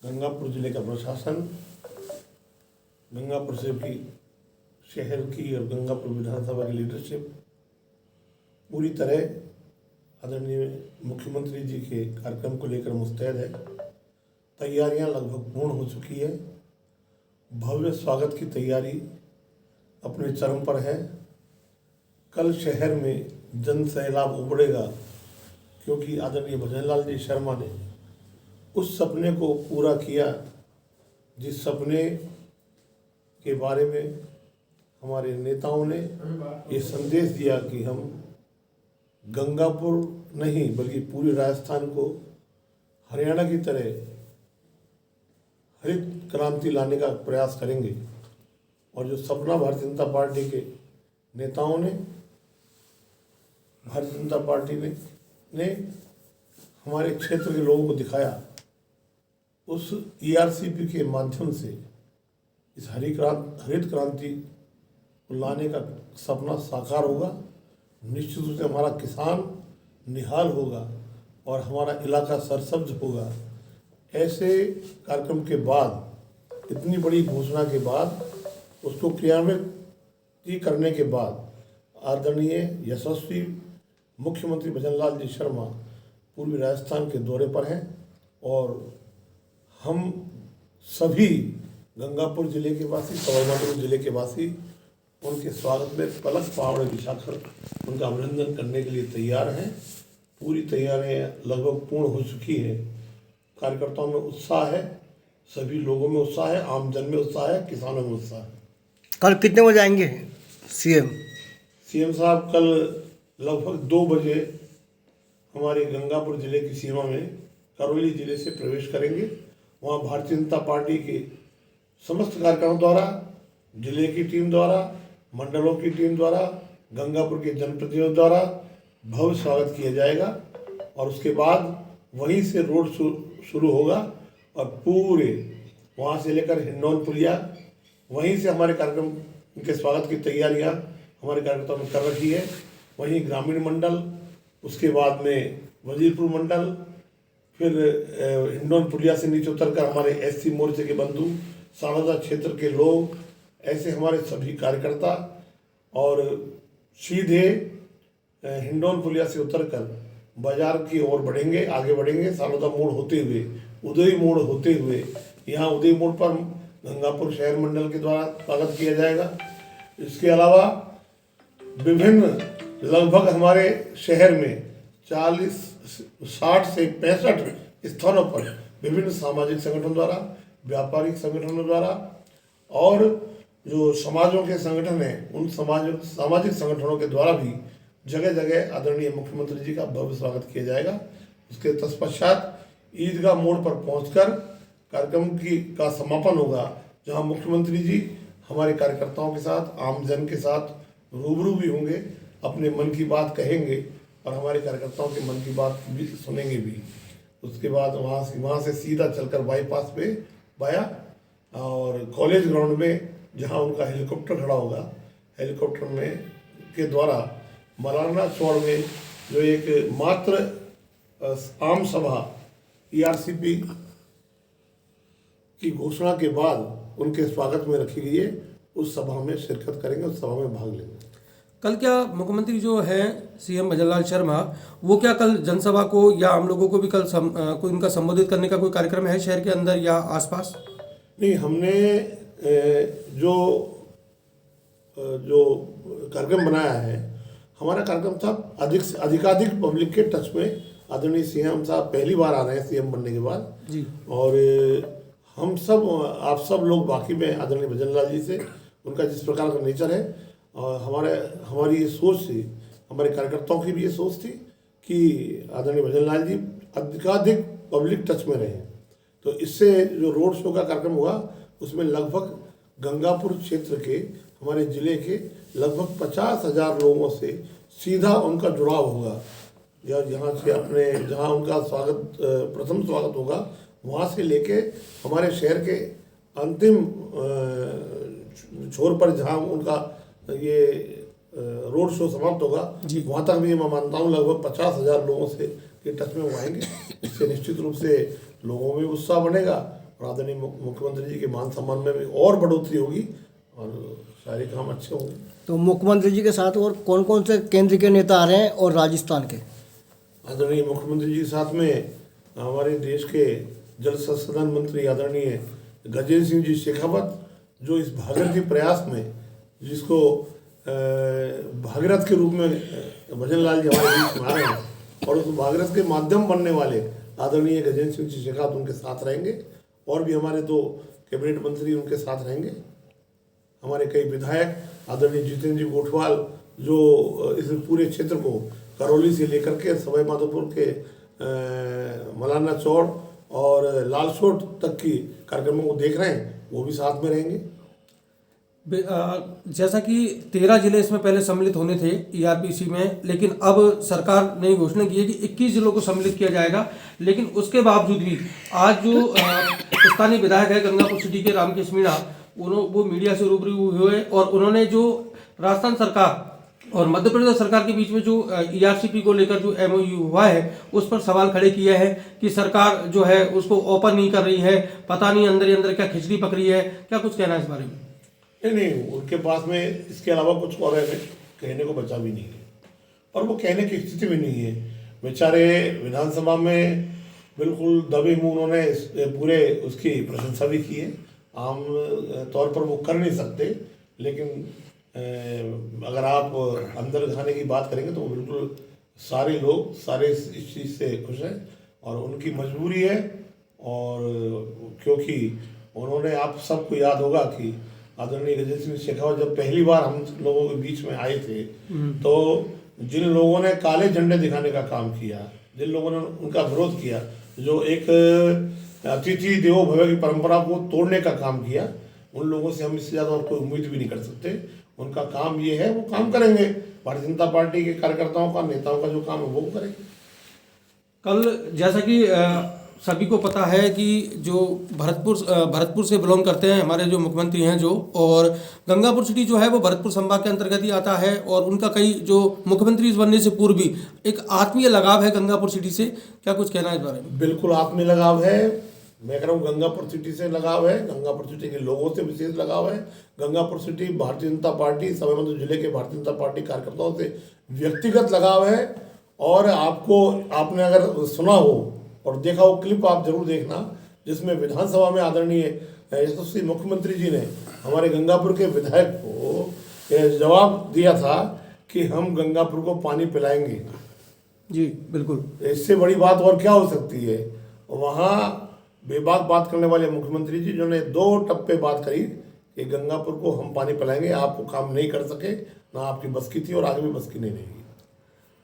गंगापुर जिले का प्रशासन, गंगापुर से की शहर की और गंगापुर विधानसभा की लीडरशिप पूरी तरह आदरणीय मुख्यमंत्री जी के कार्यक्रम को लेकर मुस्तैद है। तैयारियां लगभग पूर्ण हो चुकी है। भव्य स्वागत की तैयारी अपने चरम पर है। कल शहर में जन सैलाब उमड़ेगा, क्योंकि आदरणीय भजनलाल जी शर्मा ने उस सपने को पूरा किया जिस सपने के बारे में हमारे नेताओं ने ये संदेश दिया कि हम गंगापुर नहीं बल्कि पूरे राजस्थान को हरियाणा की तरह हरित क्रांति लाने का प्रयास करेंगे। और जो सपना भारतीय जनता पार्टी के नेताओं ने, भारतीय जनता पार्टी ने हमारे क्षेत्र के लोगों को दिखाया, उस ERCP के माध्यम से इस हरित क्रांति को लाने का सपना साकार होगा। निश्चित रूप से हमारा किसान निहाल होगा और हमारा इलाका सरसब्ज होगा। ऐसे कार्यक्रम के बाद, इतनी बड़ी घोषणा के बाद, उसको क्रियान्वित करने के बाद आदरणीय यशस्वी मुख्यमंत्री भजनलाल जी शर्मा पूर्वी राजस्थान के दौरे पर हैं और हम सभी गंगापुर जिले के वासी, सवाईमाधोपुर जिले के वासी उनके स्वागत में पलक पावड़े बिछाकर उनका अभिनंदन करने के लिए तैयार हैं। पूरी तैयारियां लगभग पूर्ण हो चुकी है। कार्यकर्ताओं में उत्साह है, सभी लोगों में उत्साह है, आम जन में उत्साह है, किसानों में उत्साह है। कल कितने बजे आएंगे सीएम साहब कल लगभग 2 बजे हमारे गंगापुर जिले की सीमा में करौली जिले से प्रवेश करेंगे। वहाँ भारतीय जनता पार्टी के समस्त कार्यकर्ताओं द्वारा, जिले की टीम द्वारा, मंडलों की टीम द्वारा, गंगापुर के जनप्रतिनिधियों द्वारा भव्य स्वागत किया जाएगा और उसके बाद वहीं से रोड शुरू होगा और पूरे वहाँ से लेकर हिंडौन पुलिया, वहीं से हमारे कार्यक्रम के स्वागत की तैयारियाँ हमारे कार्यकर्ताओं ने कर रखी है। वहीं ग्रामीण मंडल, उसके बाद में वजीरपुर मंडल, फिर हिंडौन पुलिया से नीचे उतरकर हमारे SC मोर्चे के बंधु, सारदा क्षेत्र के लोग, ऐसे हमारे सभी कार्यकर्ता और सीधे हिंडौन पुलिया से उतरकर बाजार की ओर बढ़ेंगे, आगे बढ़ेंगे। सारदा मोड़ होते हुए, उदय मोड़ होते हुए, यहाँ उदय मोड़ पर गंगापुर शहर मंडल के द्वारा स्वागत किया जाएगा। इसके अलावा विभिन्न लगभग हमारे शहर में 60 से 65 स्थानों पर विभिन्न सामाजिक संगठनों द्वारा, व्यापारिक संगठनों द्वारा और जो समाजों के संगठन हैं उन सामाजिक संगठनों के द्वारा भी जगह जगह आदरणीय मुख्यमंत्री जी का भव्य स्वागत किया जाएगा। उसके तत्पश्चात ईदगाह मोड़ पर पहुंचकर कार्यक्रम का समापन होगा, जहां मुख्यमंत्री जी हमारे कार्यकर्ताओं के साथ, आम जन के साथ रूबरू भी होंगे, अपने मन की बात कहेंगे और हमारे कार्यकर्ताओं के मन की बात भी सुनेंगे भी। उसके बाद वहाँ से सीधा चलकर बाईपास पे वाया और कॉलेज ग्राउंड में जहाँ उनका हेलीकॉप्टर खड़ा होगा, हेलीकॉप्टर में के द्वारा मलारना चौड़ में जो एक मात्र आम सभा ERCP की घोषणा के बाद उनके स्वागत में रखी गई है, उस सभा में शिरकत करेंगे, उस सभा में भाग लेंगे। कल क्या मुख्यमंत्री जो है CM भजनलाल शर्मा, वो क्या कल जनसभा को या आम लोगों को भी कल कोई उनका संबोधित करने का कोई कार्यक्रम है शहर के अंदर या आसपास? नहीं, हमने जो कार्यक्रम बनाया है, हमारा कार्यक्रम था अधिकाधिक पब्लिक के टच में। आदरणीय CM साहब पहली बार आ रहे हैं CM बनने के बाद जी, और हम सब, आप सब लोग बाकी में आदरणीय भजनलाल जी से, उनका जिस प्रकार का नेचर है और हमारी ये सोच थी, हमारे कार्यकर्ताओं की भी ये सोच थी कि आदरणीय भजनलाल जी अधिकाधिक पब्लिक टच में रहें। तो इससे जो रोड शो का कार्यक्रम हुआ उसमें लगभग गंगापुर क्षेत्र के, हमारे ज़िले के लगभग 50,000 लोगों से सीधा उनका जुड़ाव होगा। यहाँ से जहाँ उनका स्वागत, प्रथम स्वागत होगा, वहाँ से लेके हमारे शहर के अंतिम छोर पर जहाँ उनका ये रोड शो समाप्त होगा, वहाँ तक भी मैं मानता हूँ लगभग 50,000 लोगों से के टच में वो आएंगे। इससे निश्चित रूप से लोगों में उत्साह बढ़ेगा और आदरणीय मुख्यमंत्री जी के मान सम्मान में भी और बढ़ोतरी होगी और सारे काम अच्छे होंगे। तो मुख्यमंत्री जी के साथ और कौन कौन से केंद्र के नेता आ रहे हैं और राजस्थान के? आदरणीय मुख्यमंत्री जी के साथ में हमारे देश के जल संसाधन मंत्री आदरणीय गजेंद्र सिंह जी शेखावत, जो इस भागीरथी प्रयास में, जिसको भागीरथ के रूप में भजन लाल जी हमारे बीच में आ रहे हैं, और उस भागीरथ के माध्यम बनने वाले आदरणीय गजेंद्र सिंह जी शेखावत उनके साथ रहेंगे, और भी हमारे 2 कैबिनेट मंत्री उनके साथ रहेंगे। हमारे कई विधायक आदरणीय जितेंद्र जी गोठवाल, जो इस पूरे क्षेत्र को करौली से लेकर के सवाई माधोपुर के मलाना चौड़ और लालसोट तक की कार्यक्रमों को देख रहे हैं, वो भी साथ में रहेंगे। जैसा कि 13 जिले इसमें पहले सम्मिलित होने थे ईआरपीसी में, लेकिन अब सरकार ने घोषणा की है कि 21 जिलों को सम्मिलित किया जाएगा। लेकिन उसके बावजूद भी आज जो स्थानीय विधायक है गंगापुर सिटी के रामकेश मीणा, वो मीडिया से रूबरू हुए और उन्होंने जो राजस्थान सरकार और मध्य प्रदेश सरकार के बीच में जो ईआरसीपी को लेकर जो एमओयू हुआ है, उस पर सवाल खड़े किए हैं कि सरकार जो है उसको ओपन नहीं कर रही है, पता नहीं अंदर ही अंदर क्या खिचड़ी पक रही है। क्या कुछ कहना है इस बारे में? नहीं, उनके पास में इसके अलावा कुछ और कहने को बचा भी नहीं है, और वो कहने की स्थिति में नहीं है। बेचारे विधानसभा में बिल्कुल दबे मुंह उन्होंने पूरे उसकी प्रशंसा भी की है। आम तौर पर वो कर नहीं सकते, लेकिन अगर आप अंदर खाने की बात करेंगे तो बिल्कुल सारे लोग सारे इस चीज़ से खुश हैं, और उनकी मजबूरी है। और क्योंकि उन्होंने, आप सबको याद होगा कि आदरणीय गजेंद्र सिंह शेखावत जब पहली बार हम लोगों के बीच में आए थे, तो जिन लोगों ने काले झंडे दिखाने का काम किया, जिन लोगों ने उनका विरोध किया, जो एक अतिथि देवो भव की परंपरा को तोड़ने का काम किया, उन लोगों से हम इससे ज़्यादा और कोई उम्मीद भी नहीं कर सकते। उनका काम ये है, वो काम करेंगे। भारतीय जनता पार्टी के कार्यकर्ताओं का, नेताओं का जो काम है वो करेंगे। कल जैसा कि सभी को पता है कि जो भरतपुर से बिलोंग करते हैं हमारे जो मुख्यमंत्री हैं जो, और गंगापुर सिटी जो है वो भरतपुर संभाग के अंतर्गत ही आता है, और उनका कई जो मुख्यमंत्री बनने से पूर्व भी एक आत्मीय लगाव है गंगापुर सिटी से। क्या कुछ कहना है इस बारे में? बिल्कुल आत्मीय लगाव है। मैं कह रहा हूँ गंगापुर सिटी से लगाव है, गंगापुर सिटी के लोगों से विशेष लगाव है। गंगापुर सिटी भारतीय जनता पार्टी, सवाई माधोपुर जिले के भारतीय जनता पार्टी कार्यकर्ताओं से व्यक्तिगत लगाव है। और आपने अगर सुना हो और देखा हो क्लिप, आप जरूर देखना, जिसमें विधानसभा में आदरणीय यशस्वी मुख्यमंत्री जी ने हमारे गंगापुर के विधायक को जवाब दिया था कि हम गंगापुर को पानी पिलाएंगे। जी बिल्कुल, इससे बड़ी बात और क्या हो सकती है। वहाँ बेबाक बात करने वाले मुख्यमंत्री जी, जिन्होंने 2 टप्पे बात करी कि गंगापुर को हम पानी पिलाएंगे, आपको काम नहीं कर सके, ना आपकी बस की थी और आगे भी बस की नहीं रहेगी।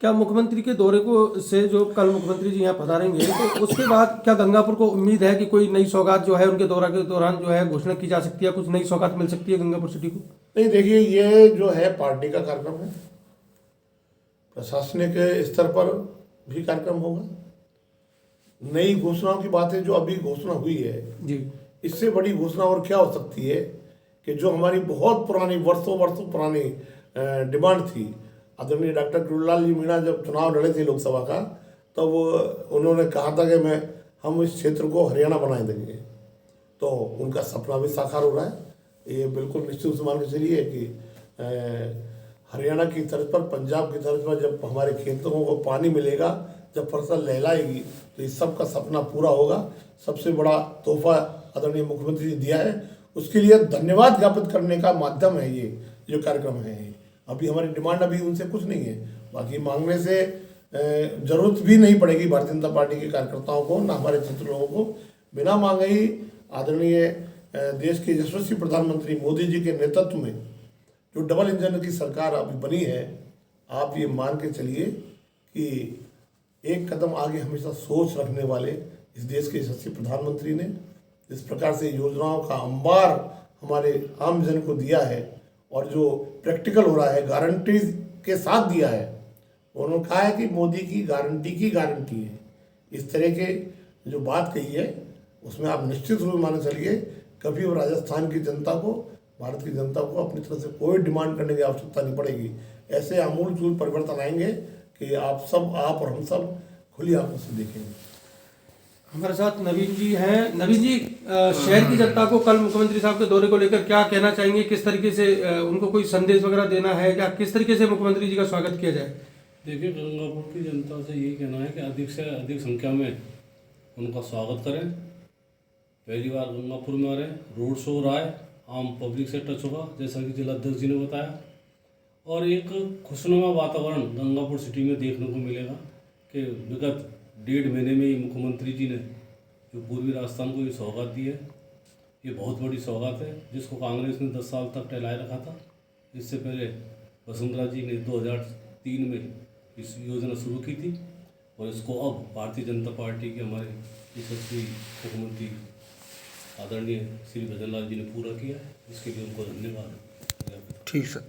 क्या मुख्यमंत्री के दौरे को से जो कल मुख्यमंत्री जी यहाँ पधारेंगे, तो उसके बाद क्या गंगापुर को उम्मीद है कि कोई नई सौगात जो है उनके दौरा के दौरान जो है घोषणा की जा सकती है, कुछ नई सौगात मिल सकती है गंगापुर सिटी को? नहीं, देखिए, ये जो है पार्टी का कार्यक्रम है, प्रशासनिक स्तर पर भी कार्यक्रम होगा। नई घोषणाओं की बातें जो अभी घोषणा हुई है जी, इससे बड़ी घोषणा और क्या हो सकती है कि जो हमारी बहुत पुरानी, वर्षों पुरानी डिमांड थी। आदरणीय डॉक्टर गुरुलाल जी मीणा जब चुनाव लड़े थे लोकसभा का, तब उन्होंने कहा था कि हम इस क्षेत्र को हरियाणा बना देंगे। तो उनका सपना भी साकार हो रहा है। ये बिल्कुल निश्चित से मान के चलिए कि हरियाणा की तर्ज पर, पंजाब की तर्ज पर जब हमारे खेतों को पानी मिलेगा, जब फसल लहलाएगी, तो इस सब का सपना पूरा होगा। सबसे बड़ा तोहफा आदरणीय मुख्यमंत्री जी दिया है, उसके लिए धन्यवाद ज्ञापित करने का माध्यम है ये जो कार्यक्रम है। अभी हमारी डिमांड अभी उनसे कुछ नहीं है, बाकी मांगने से जरूरत भी नहीं पड़ेगी भारतीय जनता पार्टी के कार्यकर्ताओं को, ना हमारे क्षेत्र लोगों को। बिना मांगे ही आदरणीय देश के यशस्वी प्रधानमंत्री मोदी जी के नेतृत्व में जो डबल इंजन की सरकार अभी बनी है, आप ये मान के चलिए कि एक कदम आगे हमेशा सोच रखने वाले इस देश के यशस्वी प्रधानमंत्री ने जिस प्रकार से योजनाओं का अंबार हमारे आम जन को दिया है, और जो प्रैक्टिकल हो रहा है, गारंटी के साथ दिया है। उन्होंने कहा है कि मोदी की गारंटी है। इस तरह के जो बात कही है, उसमें आप निश्चित रूप से मान चलिए, कभी वो राजस्थान की जनता को, भारत की जनता को अपनी तरफ से कोई डिमांड करने की आवश्यकता नहीं पड़ेगी। ऐसे आमूल परिवर्तन आएंगे कि आप और हम सब खुली आंखों से देखेंगे। हमारे साथ नवीन जी हैं। नवीन जी, शहर की जनता को कल मुख्यमंत्री साहब के दौरे को लेकर क्या कहना चाहेंगे? किस तरीके से उनको कोई संदेश वगैरह देना है, या किस तरीके से मुख्यमंत्री जी का स्वागत किया जाए? देखिए, गंगापुर की जनता से यही कहना है कि अधिक से अधिक संख्या में उनका स्वागत करें। पहली बार गंगापुर में आ रहे हैं, रोड शो हो रहा है, आम पब्लिक से टच होगा, जैसा कि जिला अध्यक्ष जी ने बताया। और एक खुशनुमा वातावरण गंगापुर सिटी में देखने को मिलेगा कि विगत 1.5 महीने में ही मुख्यमंत्री जी ने जो पूर्वी राजस्थान को ये सौगात दी है, ये बहुत बड़ी सौगात है, जिसको कांग्रेस ने 10 साल तक टहलाए रखा था। इससे पहले वसुंधरा जी ने 2003 में इस योजना शुरू की थी, और इसको अब भारतीय जनता पार्टी के हमारे यशस्वी मुख्यमंत्री आदरणीय श्री भजन लाल जी ने पूरा किया है। इसके लिए उनको धन्यवाद। ठीक सर।